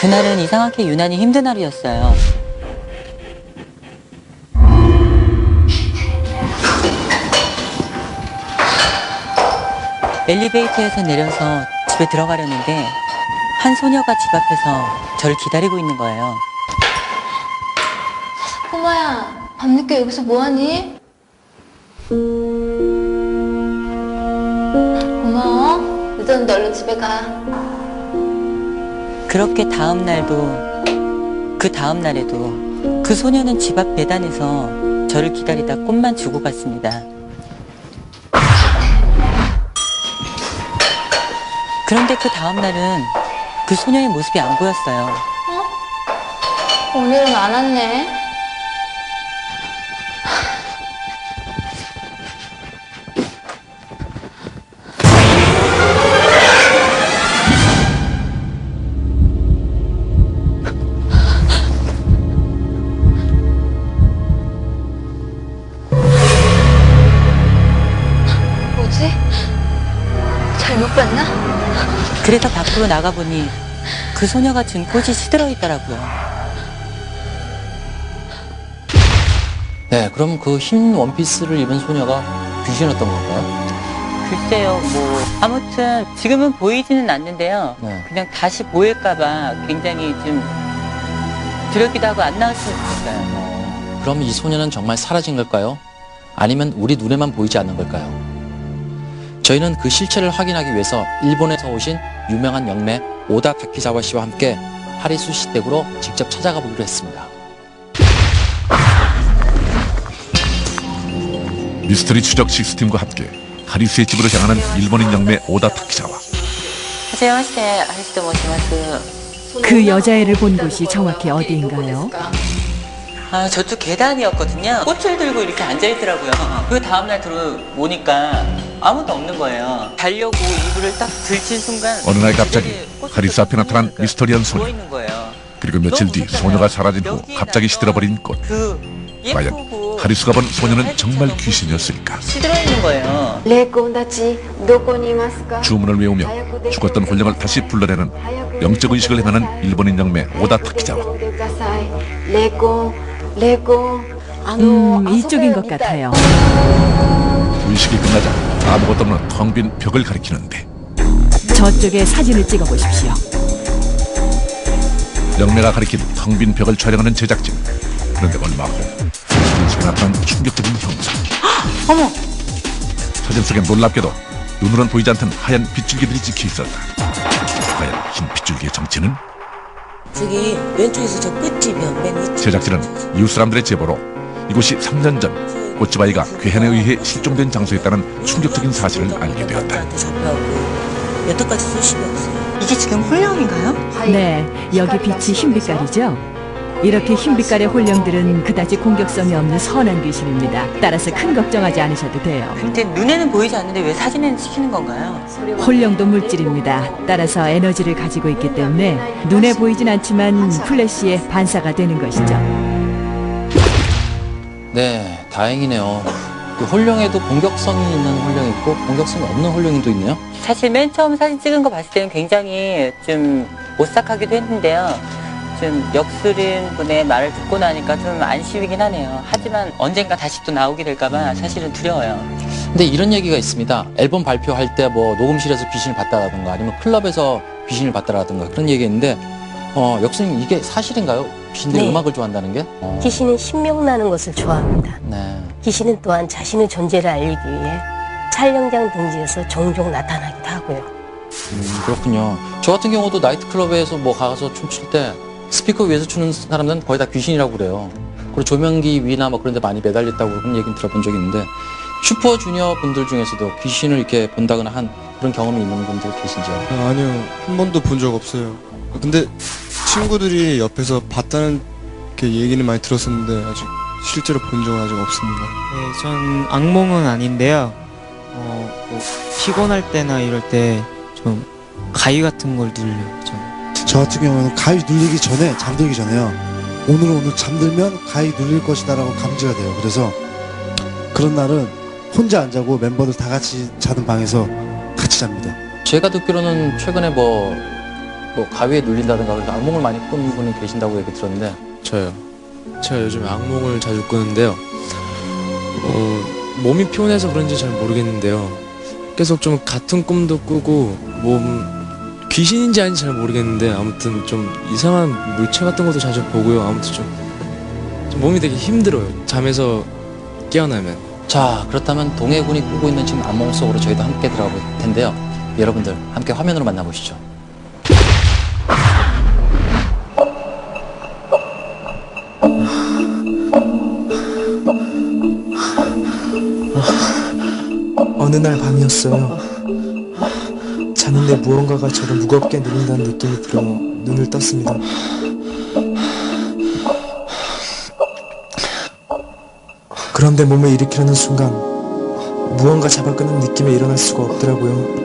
그날은 이상하게 유난히 힘든 하루였어요. 엘리베이터에서 내려서 집에 들어가려는데 한 소녀가 집 앞에서 저를 기다리고 있는 거예요. 꼬마야, 밤늦게 여기서 뭐하니? 고마워. 늦었는데 얼른 집에 가. 그렇게 다음 날도 그 다음 날에도 그 소녀는 집 앞 배단에서 저를 기다리다 꽃만 주고 갔습니다. 그런데 그 다음 날은 그 소녀의 모습이 안 보였어요. 오늘은 안 왔네. 뭐지? 잘못 봤나? 그래서 밖으로 나가보니 그 소녀가 준 꽃이 시들어 있더라고요. 네, 그럼 그 흰 원피스를 입은 소녀가 귀신이었던 건가요? 글쎄요, 아무튼 지금은 보이지는 않는데요. 네. 그냥 다시 보일까봐 굉장히 좀 두렵기도 하고 안 나왔으면 좋겠어요. 그럼 이 소녀는 정말 사라진 걸까요? 아니면 우리 눈에만 보이지 않는 걸까요? 저희는 그 실체를 확인하기 위해서 일본에서 오신 유명한 영매 오다 타키자와 씨와 함께 하리수 씨 댁으로 직접 찾아가 보기로 했습니다. 미스터리 추적 시스템과 함께 하리수의 집으로 향하는 일본인 영매 오다 타키자와 하세요마시테 하리수도 모시마스. 그 여자애를 본 곳이 정확히 어디인가요? 저쪽 계단이었거든요. 꽃을 들고 이렇게 앉아있더라고요. 그 다음날 들어오니까 아무도 없는 거예요. 자려고 이불을 딱 들친 순간 어느 날 갑자기 하리수 앞에 나타난 미스터리한 소녀. 누워있는 거예요. 그리고 며칠 뒤 소녀가 사라진 후 갑자기 시들어버린 꽃. 과연 하리수가 본 소녀는 정말 귀신이었을까? 시들어있는 거예요. 주문을 외우며 죽었던 혼령을 다시 불러내는 영적 의식을 행하는 일본인 영매 오다 타키자와 이쪽인 것 같아요. 의식이 끝나자 아무것도 없는 텅 빈 벽을 가리키는데 저쪽에 사진을 찍어 보십시오. 영매가 가리킨 텅 빈 벽을 촬영하는 제작진. 그런데 얼마 후 사진 속에 나타난 충격적인 형상. 어머! 사진 속엔 놀랍게도 눈으로는 보이지 않던 하얀 빗줄기들이 찍혀 있었다. 과연 흰 빗줄기의 정체는? 저기 왼쪽에서 저 끝집이요. 맨 위쪽. 제작진은 이웃 사람들의 제보로 이곳이 3년 전 꽃집 아이가 괴한에 의해 실종된 장소였다는 충격적인 사실을 알게 되었다. 여태까지 소식이 없어요. 이게 지금 홀령인가요? 네, 여기 빛이 흰빛깔이죠? 이렇게 흰빛깔의 홀령들은 그다지 공격성이 없는 선한 귀신입니다. 따라서 큰 걱정하지 않으셔도 돼요. 근데 눈에는 보이지 않는데 왜 사진에는 찍히는 건가요? 홀령도 물질입니다. 따라서 에너지를 가지고 있기 때문에 눈에 보이진 않지만 플래시에 반사가 되는 것이죠. 네, 다행이네요. 그 홀령에도 공격성이 있는 홀령이 있고 공격성이 없는 홀령이 또 있네요. 사실 맨 처음 사진 찍은 거 봤을 때는 굉장히 좀 오싹하기도 했는데요. 좀 역술인 분의 말을 듣고 나니까 좀 안심이긴 하네요. 하지만 언젠가 다시 또 나오게 될까봐 사실은 두려워요. 근데 이런 얘기가 있습니다. 앨범 발표할 때 뭐 녹음실에서 귀신을 봤다라든가 아니면 클럽에서 귀신을 봤다라든가 그런 얘기가 있는데 역수님 이게 사실인가요? 귀신들이 네. 음악을 좋아한다는 게? 귀신은 신명나는 것을 좋아합니다. 네. 귀신은 또한 자신의 존재를 알리기 위해 촬영장 등지에서 종종 나타나기도 하고요. 그렇군요. 저 같은 경우도 나이트클럽에서 뭐 가서 춤출 때 스피커 위에서 추는 사람들은 거의 다 귀신이라고 그래요. 그리고 조명기 위나 뭐 그런 데 많이 매달렸다고 그런 얘기는 들어본 적이 있는데 슈퍼주니어 분들 중에서도 귀신을 이렇게 본다거나 한 그런 경험이 있는 분들 계신지요? 아니요, 한 번도 본 적 없어요. 근데 친구들이 옆에서 봤다는 게 얘기는 많이 들었었는데 아직 실제로 본 적은 아직 없습니다. 네, 전 악몽은 아닌데요. 뭐 피곤할 때나 이럴 때 좀 가위 같은 걸 눌려요. 저 같은 경우는 가위 눌리기 전에 잠들기 전에요. 오늘 잠들면 가위 눌릴 것이다라고 감지가 돼요. 그래서 그런 날은 혼자 안 자고 멤버들 다 같이 자는 방에서 같이 잡니다. 제가 듣기로는 최근에 뭐 뭐 가위에 눌린다든가 그래서 악몽을 많이 꾸는 분이 계신다고 얘기 들었는데 저요. 제가 요즘 악몽을 자주 꾸는데요. 몸이 피곤해서 그런지 잘 모르겠는데요. 계속 좀 같은 꿈도 꾸고 귀신인지 아닌지 잘 모르겠는데 아무튼 좀 이상한 물체 같은 것도 자주 보고요. 아무튼 좀 몸이 되게 힘들어요. 잠에서 깨어나면. 자, 그렇다면 동해군이 꾸고 있는 지금 악몽 속으로 저희도 함께 들어가 볼 텐데요. 여러분들 함께 화면으로 만나보시죠. 어느 날 밤이었어요. 자는데 무언가가 저를 무겁게 누른다는 느낌이 들어 눈을 떴습니다. 그런데 몸을 일으키려는 순간 무언가 잡아끄는 느낌에 일어날 수가 없더라고요.